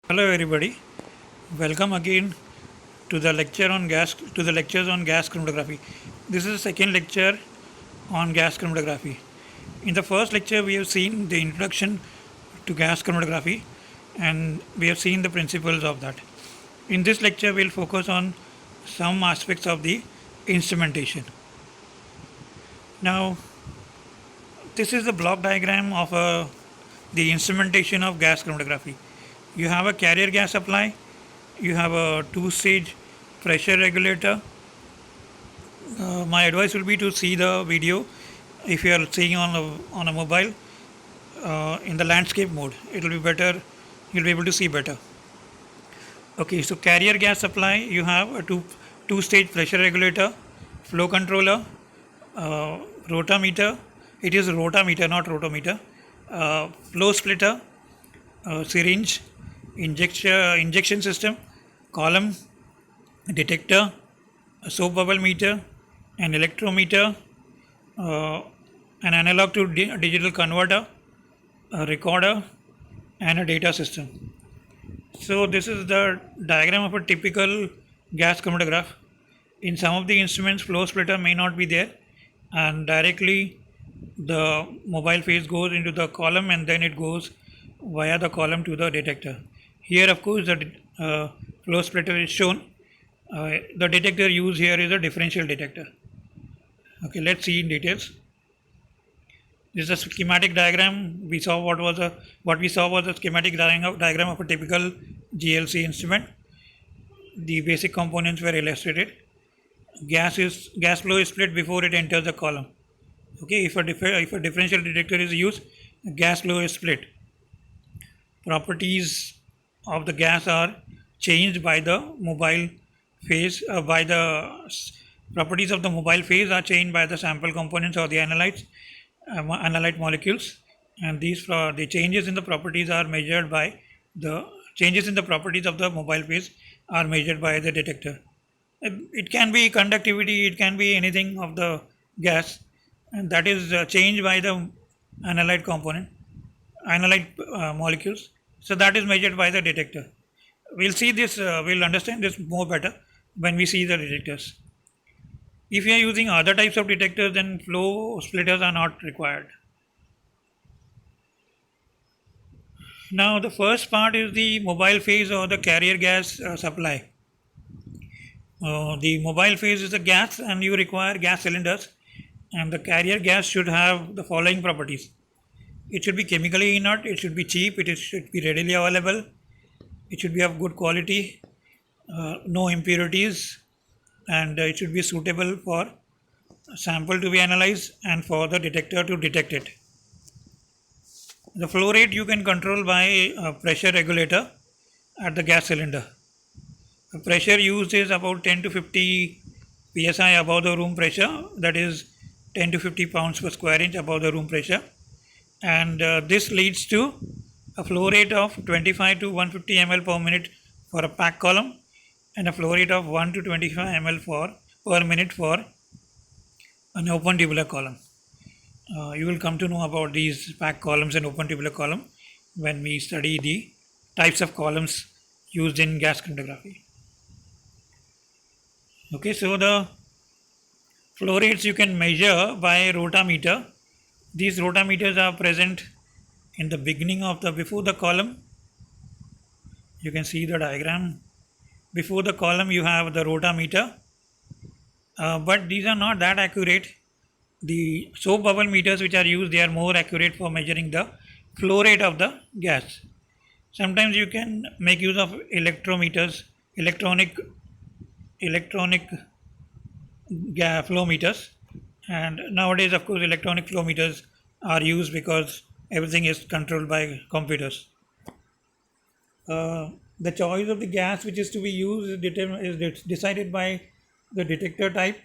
Hello everybody. Welcome again to the lectures on gas chromatography. This is the second lecture on gas chromatography. In the first lecture we have seen the introduction to gas chromatography and we have seen the principles of that. In this lecture we will focus on some aspects of the instrumentation. Now this is the block diagram of the instrumentation of gas chromatography. You have a carrier gas supply, you have a two-stage pressure regulator. My advice will be to see the video if you are seeing on a mobile in the landscape mode. It will be better, you'll be able to see better. Okay, so carrier gas supply, you have a two-stage pressure regulator, flow controller, rotameter. It is rotameter, not rotometer. Flow splitter, syringe, injection system, column, detector, a soap bubble meter, an electrometer, an analog to digital converter, a recorder, and a data system. So this is the diagram of a typical gas chromatograph. In some of the instruments, flow splitter may not be there, and directly the mobile phase goes into the column and then it goes via the column to the detector. Here, of course, the flow splitter is shown. The detector used here is a differential detector. Okay, let's see in details. This is a schematic diagram. What we saw was a schematic diagram of a typical GLC instrument. The basic components were illustrated. Gas flow is split before it enters the column. Okay, if a differential detector is used, gas flow is split. Properties of the gas are changed by the mobile phase. Properties of the mobile phase are changed by the sample components or the analyte molecules, and the changes in the properties are measured by the changes in the properties of the mobile phase are measured by the detector. It can be conductivity, it can be anything of the gas, and that is changed by the analyte molecules. So that is measured by the detector. We'll see this, we'll understand this more better when we see the detectors. If you are using other types of detectors, then flow splitters are not required. Now the first part is the mobile phase or the carrier gas supply. The mobile phase is a gas and you require gas cylinders, and the carrier gas should have the following properties. It should be chemically inert, it should be cheap, it should be readily available, it should be of good quality, no impurities, and it should be suitable for sample to be analyzed and for the detector to detect it. The flow rate you can control by a pressure regulator at the gas cylinder. The pressure used is about 10 to 50 psi above the room pressure, that is 10 to 50 pounds per square inch above the room pressure, and this leads to a flow rate of 25 to 150 ml per minute for a packed column and a flow rate of 1 to 25 ml per minute for an open tubular column. You will come to know about these packed columns and open tubular column when we study the types of columns used in gas chromatography. Okay, so the flow rates you can measure by rotameter. These rotameters are present in the beginning of before the column. You can see the diagram. Before the column you have the rotameter, but these are not that accurate. The soap bubble meters which are used, they are more accurate for measuring the flow rate of the gas. Sometimes you can make use of electrometers, electronic flow meters, and nowadays of course electronic flow meters are used because everything is controlled by computers. The choice of the gas which is to be used is decided by the detector type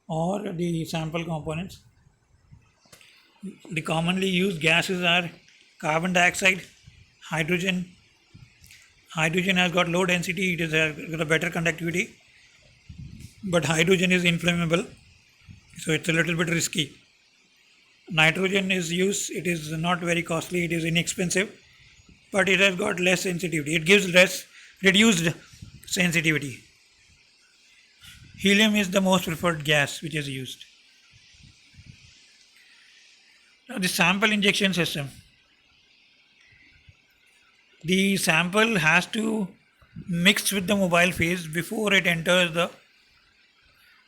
or the sample components. The commonly used gases are carbon dioxide, hydrogen. Hydrogen has got low density, it is got a better conductivity, but hydrogen is inflammable, so it's a little bit risky. Nitrogen is used, it is not very costly, it is inexpensive, but it has got less sensitivity. It gives less reduced sensitivity. Helium is the most preferred gas which is used. Now the sample injection system. The sample has to mix with the mobile phase before it enters the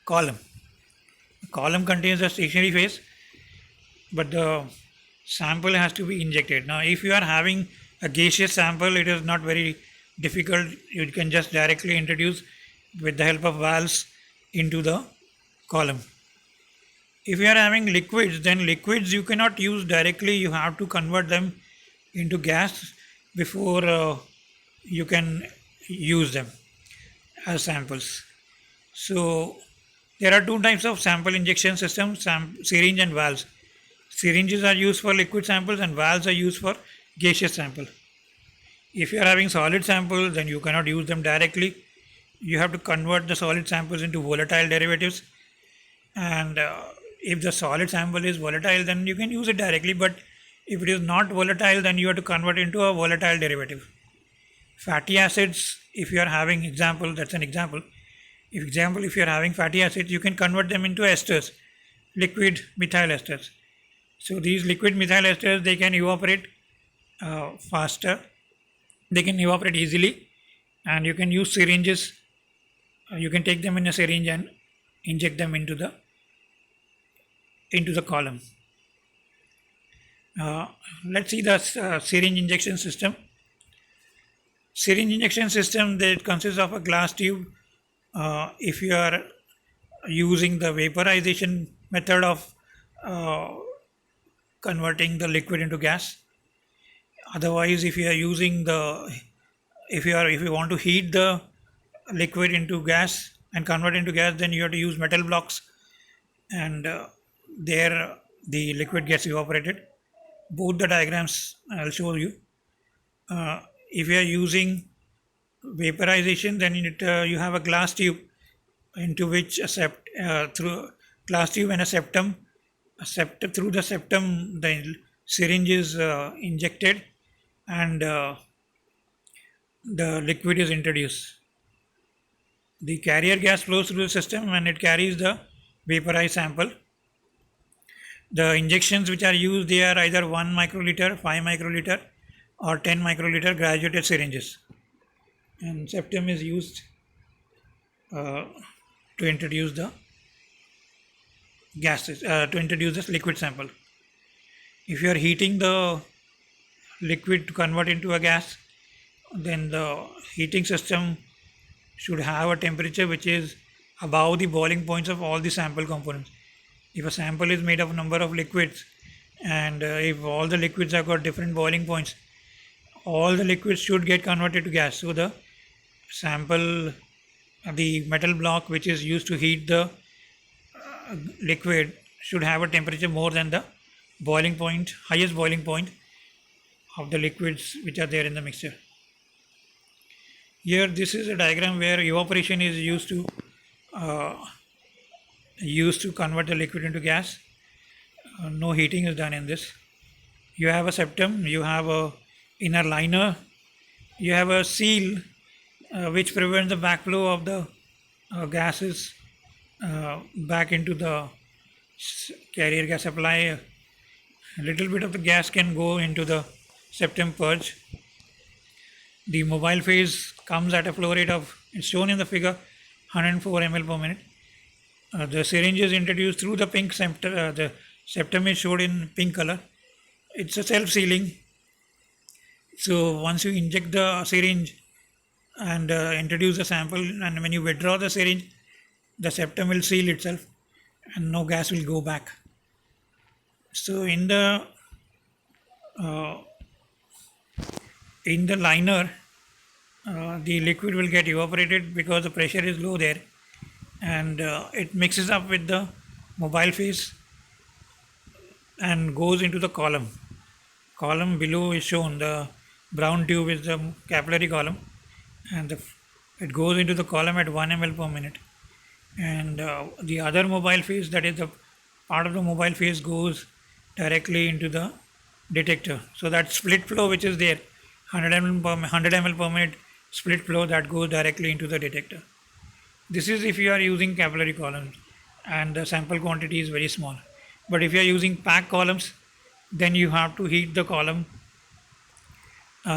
column. The column contains the stationary phase, but the sample has to be injected. Now if you are having a gaseous sample, it is not very difficult. You can just directly introduce with the help of valves into the column. If you are having liquids, then liquids you cannot use directly. You have to convert them into gas before you can use them as samples. So there are two types of sample injection systems, syringe and valves. Syringes are used for liquid samples and valves are used for gaseous sample. If you are having solid samples, then you cannot use them directly. You have to convert the solid samples into volatile derivatives, and if the solid sample is volatile, then you can use it directly, but if it is not volatile, then you have to convert into a volatile derivative. Fatty acids, if you are having that's an example. If you are having fatty acids, you can convert them into esters, liquid methyl esters. So these liquid methyl esters, they can evaporate faster, they can evaporate easily, and you can use syringes. You can take them in a syringe and inject them into the column. Let's see the syringe injection system. Syringe injection system, that consists of a glass tube. If you are using the vaporization method of converting the liquid into gas, otherwise if you are using if you want to heat the liquid into gas and convert into gas, then you have to use metal blocks, and there the liquid gets evaporated. Both the diagrams I'll show you. If you are using vaporization, then you have a glass tube into which through glass tube and a septum. Through the septum, the syringe is injected, and the liquid is introduced. The carrier gas flows through the system and it carries the vaporized sample. The injections which are used, they are either 1 microliter, 5 microliter or 10 microliter graduated syringes. And septum is used to introduce the gases, to introduce this liquid sample. If you are heating the liquid to convert into a gas, then the heating system should have a temperature which is above the boiling points of all the sample components. If a sample is made of a number of liquids, and if all the liquids have got different boiling points, all the liquids should get converted to gas. So the sample, the metal block which is used to heat the liquid, should have a temperature more than the boiling point, highest boiling point of the liquids which are there in the mixture. Here this is a diagram where evaporation is used to convert the liquid into gas. No heating is done in this. You have a septum, you have a inner liner, you have a seal which prevents the backflow of the gases back into the carrier gas supply. A little bit of the gas can go into the septum purge. The mobile phase comes at a flow rate of, it's shown in the figure, 104 ml per minute. The syringe is introduced through the pink septum. The septum is showed in pink color. It's a self-sealing. So once you inject the syringe and introduce the sample, and when you withdraw the syringe, the septum will seal itself and no gas will go back. So in the liner, the liquid will get evaporated because the pressure is low there, and it mixes up with the mobile phase and goes into the column. Column below is shown, the brown tube is the capillary column, and it goes into the column at 1 ml per minute. And the other mobile phase, that is the part of the mobile phase, goes directly into the detector. So that split flow which is there, 100 ml per minute split flow that goes directly into the detector. This is if you are using capillary columns and the sample quantity is very small. But if you are using packed columns, then you have to heat the column,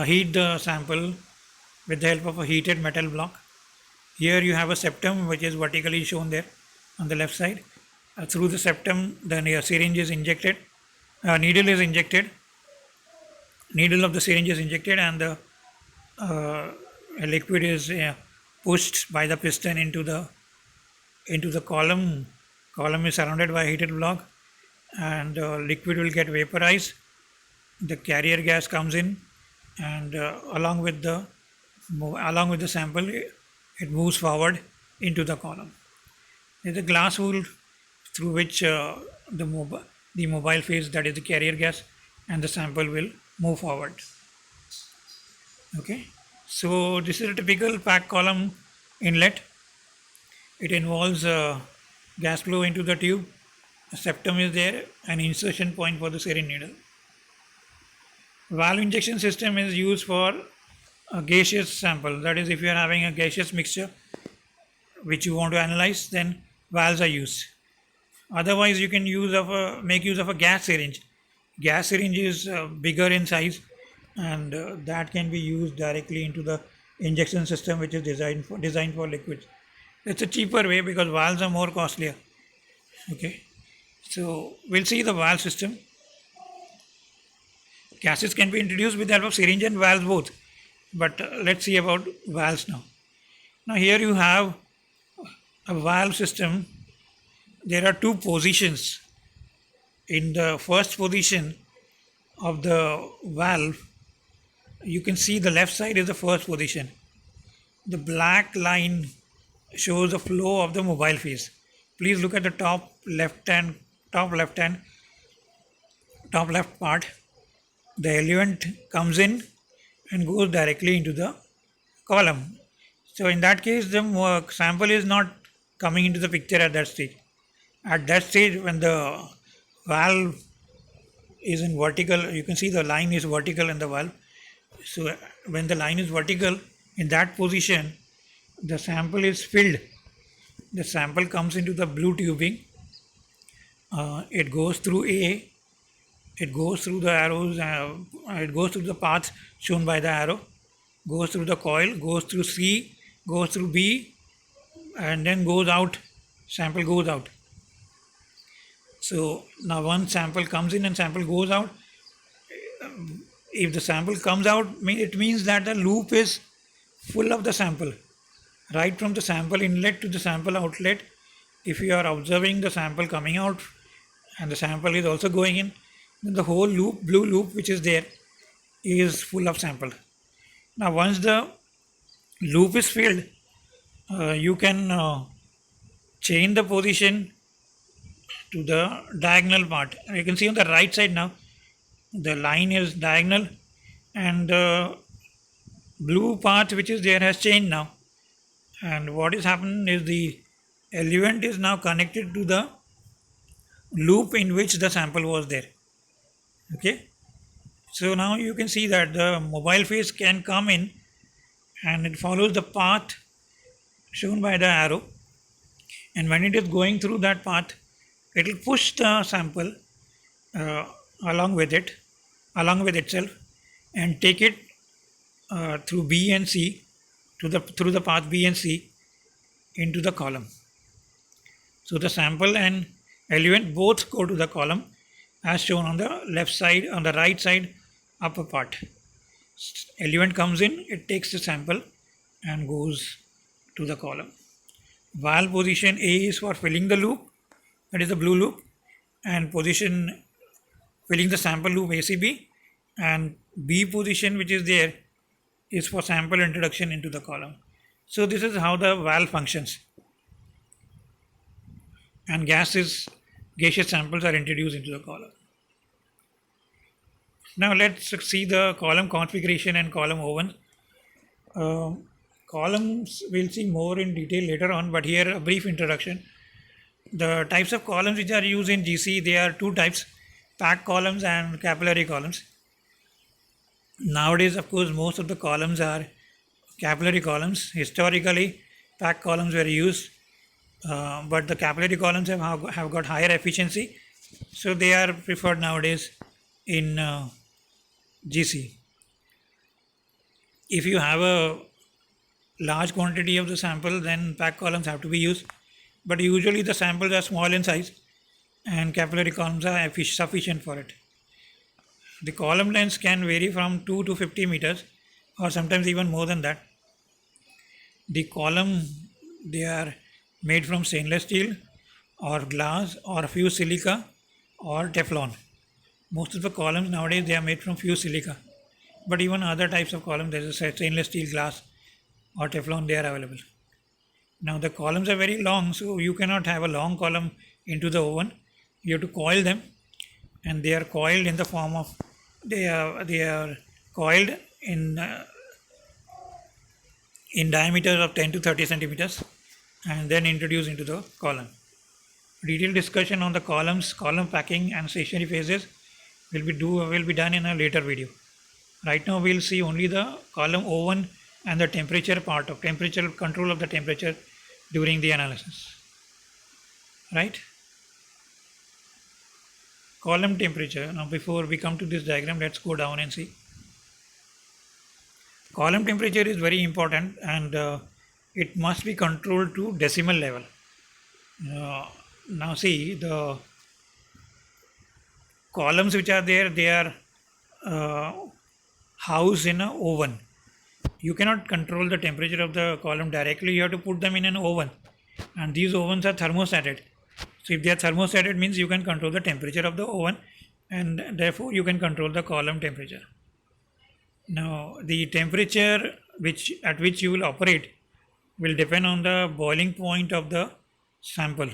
heat the sample with the help of a heated metal block. Here you have a septum which is vertically shown there on the left side. Through the septum, the syringe is injected, needle is injected, needle of the syringe is injected, and the liquid is pushed by the piston into the column. Column is surrounded by a heated block, and liquid will get vaporized. The carrier gas comes in, and along with the sample, it moves forward into the column. There is a glass wool through which the mobile phase, that is the carrier gas, and the sample will move forward. Okay, so this is a typical packed column inlet. It involves gas flow into the tube. A septum is there, an insertion point for the syringe needle. Valve injection system is used for a gaseous sample. That is, if you are having a gaseous mixture which you want to analyze, then valves are used. Otherwise, you can make use of a gas syringe. Gas syringe is bigger in size, and that can be used directly into the injection system, which is designed for liquids. It's a cheaper way because valves are more costlier. Okay, so we'll see the valve system. Gases can be introduced with the help of syringe and valves both, but let's see about valves now. Now here you have a valve system. There are two positions. In the first position of the valve, you can see the left side is the first position. The black line shows the flow of the mobile phase. Please look at the top left part. The eluent comes in and goes directly into the column. So in that case, the sample is not coming into the picture at that stage. At that stage, when the valve is in vertical, you can see the line is vertical in the valve. So when the line is vertical, in that position, the sample is filled. The sample comes into the blue tubing. It goes through A. It goes through the arrows. It goes through the paths shown by the arrow. Goes through the coil. Goes through C. Goes through B, and then goes out. Sample goes out. So now one sample comes in and sample goes out. If the sample comes out, it means that the loop is full of the sample. Right from the sample inlet to the sample outlet, if you are observing the sample coming out and the sample is also going in, then the whole loop, blue loop which is there, is full of sample. Now once the loop is filled, you can change the position to the diagonal part. You can see on the right side now, the line is diagonal, and the blue part which is there has changed now. And what is happening is the eluent is now connected to the loop in which the sample was there. Okay, so now you can see that the mobile phase can come in and it follows the path shown by the arrow, and when it is going through that path, it will push the sample along with itself, and take it through B and C, through the path B and C into the column. So the sample and eluent both go to the column as shown on the right side upper part. Eluent comes in, it takes the sample and goes to the column. Valve position A is for filling the loop, that is the blue loop, and position filling the sample loop ACB, and B position which is there is for sample introduction into the column. So this is how the valve functions, and gaseous samples are introduced into the column. Now let's see the column configuration and column ovens. Columns we'll see more in detail later on, but here a brief introduction. The types of columns which are used in GC, there are two types: packed columns and capillary columns. Nowadays, of course, most of the columns are capillary columns. Historically, packed columns were used, but the capillary columns have got higher efficiency, so they are preferred nowadays in GC. If you have a large quantity of the sample, then packed columns have to be used, but usually the samples are small in size and capillary columns are sufficient for it. The column lengths can vary from 2 to 50 meters or sometimes even more than that. The column, they are made from stainless steel or glass or fused silica or Teflon. Most of the columns nowadays, they are made from fused silica, but even other types of columns, there is stainless steel, glass or Teflon, they are available. Now the columns are very long, so you cannot have a long column into the oven. You have to coil them, and they are coiled in the form of they are coiled in diameters of 10 to 30 centimeters and then introduced into the column. Detailed discussion on the columns, column packing and stationary phases will be done in a later video. Right now we will see only the column oven and the temperature part of temperature control of the temperature during the analysis. Right? Column temperature. Now before we come to this diagram, let's go down and see. Column temperature is very important, and it must be controlled to decimal level. Now see, the columns which are there, they are housed in an oven. You cannot control the temperature of the column directly. You have to put them in an oven, and these ovens are thermostated. So if they are thermostated, means you can control the temperature of the oven, and therefore you can control the column temperature. Now the temperature at which you will operate will depend on the boiling point of the sample.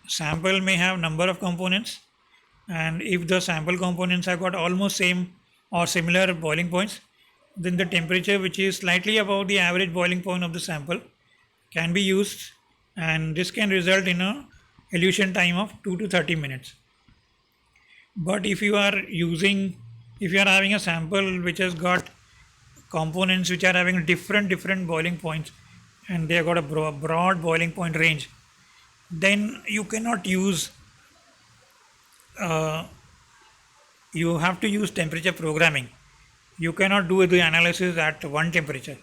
Sample may have number of components, and if the sample components have got almost same or similar boiling points, then the temperature which is slightly above the average boiling point of the sample can be used, and this can result in a elution time of 2 to 30 minutes. But if you are having a sample which has got components which are having different boiling points, and they have got a broad boiling point range, then you cannot use you have to use temperature programming. You cannot do the analysis at one temperature.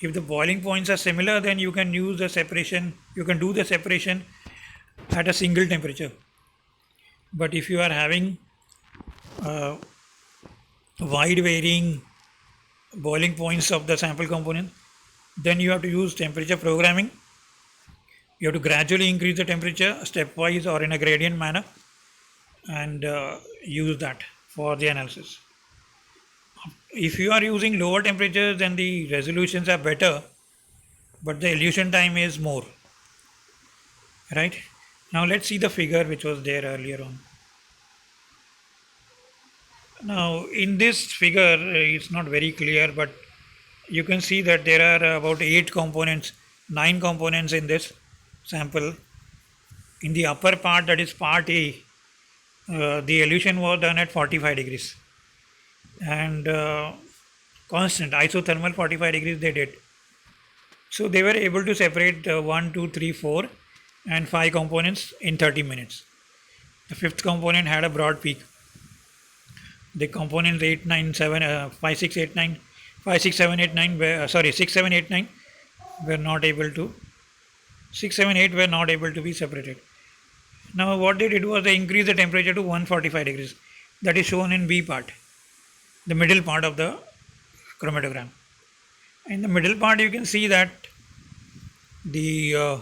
If the boiling points are similar, then you can use the separation, you can do the separation at a single temperature. But if you are having wide varying boiling points of the sample component, then you have to use temperature programming. You have to gradually increase the temperature stepwise or in a gradient manner, and use that for the analysis. If you are using lower temperatures, then the resolutions are better, but the elution time is more. Right? Now let's see the figure which was there earlier on. Now in this figure, it's not very clear, but you can see that there are about 9 components in this sample. In the upper part, that is part A, the elution was done at 45 degrees and constant isothermal 45 degrees they did. So they were able to separate 1, 2, 3, 4 and 5 components in 30 minutes. The fifth component had a broad peak. The components 8, 9, 7, 5, 6, 8, 9, 5, 6, 7, 8, 9 were, 6, 7, 8, 9 were not able to, 6, 7, 8 were not able to be separated. Now what they did was they increased the temperature to 145 degrees. That is shown in B part, the middle part of the chromatogram. In the middle part you can see that the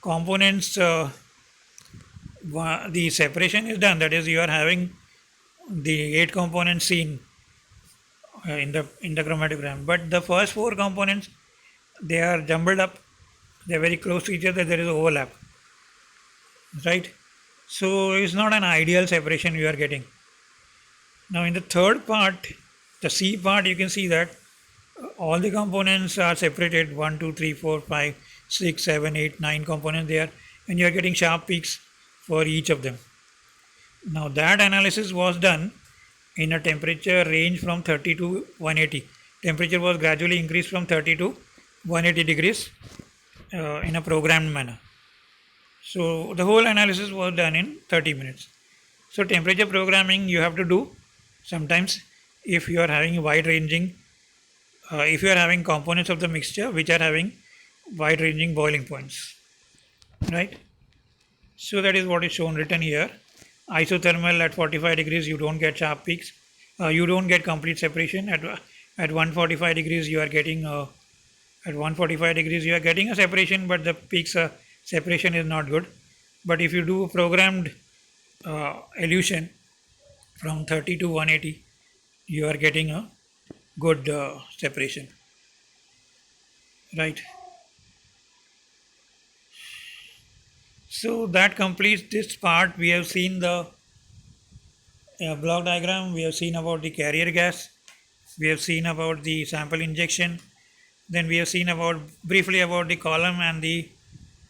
components, the separation is done. That is, you are having the 8 components seen in the chromatogram, but the first 4 components, they are jumbled up, they are very close to each other, there is overlap. Right? So it's not an ideal separation you are getting. Now in the third part, the C part, you can see that all the components are separated, 1, 2, 3, 4, 5, 6, 7, 8, 9 components there, and you are getting sharp peaks for each of them. Now that analysis was done in a temperature range from 30 to 180. Temperature was gradually increased from 30 to 180 degrees in a programmed manner. So the whole analysis was done in 30 minutes. So temperature programming you have to do sometimes if you are having wide ranging, if you are having components of the mixture which are having wide ranging boiling points, right? So that is what is shown written here. Isothermal at 45 degrees you don't get sharp peaks, you don't get complete separation. At 145 degrees you are getting at 145 degrees you are getting a separation, but the peaks separation is not good. But if you do programmed elution from 30 to 180 you are getting a good separation, right? So that completes this part. We have seen the block diagram, we have seen about the carrier gas, we have seen about the sample injection, then we have seen about briefly about the column and the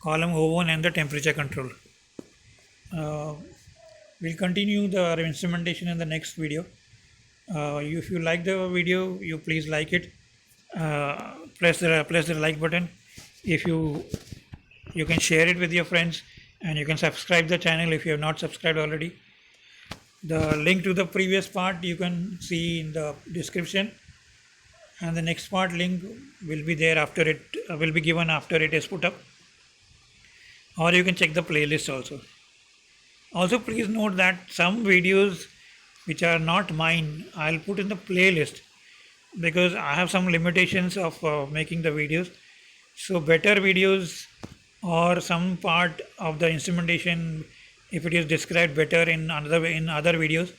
column oven and the temperature control. We'll continue the instrumentation in the next video. If you like the video, you please like it. Press the like button. If you can share it with your friends, and you can subscribe the channel if you have not subscribed already. The link to the previous part you can see in the description, and the next part link will be there after it will be given after it is put up, or you can check the playlist also. Also please note that some videos which are not mine I'll put in the playlist because I have some limitations of making the videos. So better videos or some part of the instrumentation, if it is described better in other videos,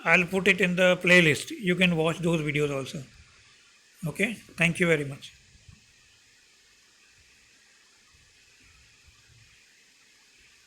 I'll put it in the playlist. You can watch those videos also. Okay, thank you very much.